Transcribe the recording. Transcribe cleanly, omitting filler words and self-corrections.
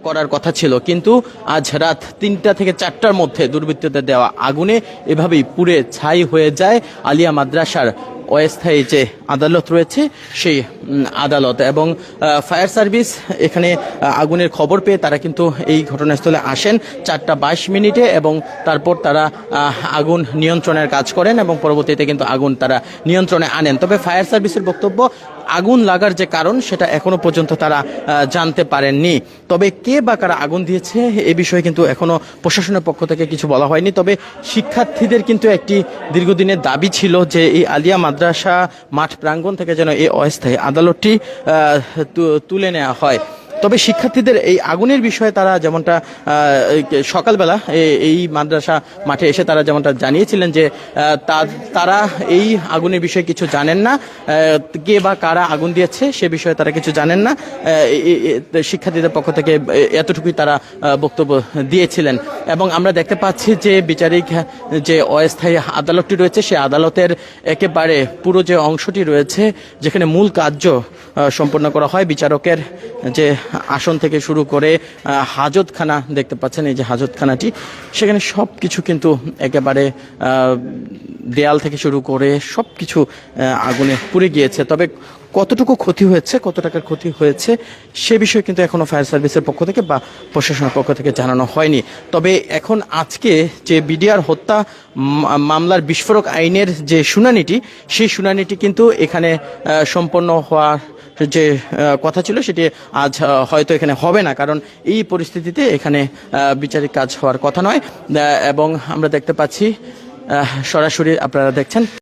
করার কথা ছিল, কিন্তু আজ রাত ৩টা থেকে ৪টার মধ্যে দুর্বৃত্তদের দেওয়া আগুনে এভাবেই পুড়ে ছাই হয়ে যায় আলিয়া মাদ্রাসার অস্থায়ী যে আদালত রয়েছে সেই আদালত। এবং ফায়ার সার্ভিস এখানে আগুনের খবর পেয়ে তারা কিন্তু এই ঘটনাস্থলে আসেন 4:22 এবং তারপর তারা আগুন নিয়ন্ত্রণের কাজ করেন এবং পরবর্তীতে কিন্তু আগুন তারা নিয়ন্ত্রণে আনেন। তবে ফায়ার সার্ভিসের বক্তব্য, আগুন লাগার যে কারণ সেটা এখনো পর্যন্ত তারা জানতে পারেননি। তবে কে বা কারা আগুন দিয়েছে এ বিষয়ে কিন্তু এখনো প্রশাসনের পক্ষ থেকে কিছু বলা হয়নি। তবে শিক্ষার্থীদের কিন্তু একটি দীর্ঘদিনের দাবি ছিল যে এই আলিয়া মাদ্রাসা মাঠ প্রাঙ্গণ থেকে যেন এই অস্থায়ী আদালতটি তুলে নেওয়া হয়। তবে শিক্ষার্থীদের এই আগুনের বিষয়ে তারা যেমনটা সকালবেলা এই মাদ্রাসা মাঠে এসে তারা যেমনটা জানিয়েছিলেন যে তারা এই আগুনের বিষয়ে কিছু জানেন না, কে বা কারা আগুন দিয়েছে সে বিষয়ে তারা কিছু জানেন না। শিক্ষার্থীদের পক্ষ থেকে এতটুকুই তারা বক্তব্য দিয়েছিলেন। এবং আমরা দেখতে পাচ্ছি যে বিচারিক যে অস্থায়ী আদালতটি রয়েছে সেই আদালতের একেবারে পুরো যে অংশটি রয়েছে যেখানে মূল কার্য সম্পন্ন করা হয়, বিচারকের যে আসন থেকে শুরু করে হাজতখানা দেখতে পাচ্ছেন, এই যে হাজতখানাটি, সেখানে সব কিছু কিন্তু একেবারে দেয়াল থেকে শুরু করে সব কিছু আগুনে পুড়ে গিয়েছে। তবে কতটুকু ক্ষতি হয়েছে, কত টাকার ক্ষতি হয়েছে সে বিষয়ে কিন্তু এখনো ফায়ার সার্ভিসের পক্ষ থেকে বা প্রশাসনের পক্ষ থেকে জানানো হয়নি। তবে এখন আজকে যে বিডিআর হত্যা মামলার বিস্ফোরক আইনের যে শুনানিটি, সেই শুনানিটি কিন্তু এখানে সম্পন্ন হওয়ার যে কথা ছিল সেটি আজ হয়তো এখানে হবে না, কারণ এই পরিস্থিতিতে এখানে বিচারিক কাজ হওয়ার কথা নয়। এবং আমরা দেখতে পাচ্ছি সরাসরি আপনারা দেখছেন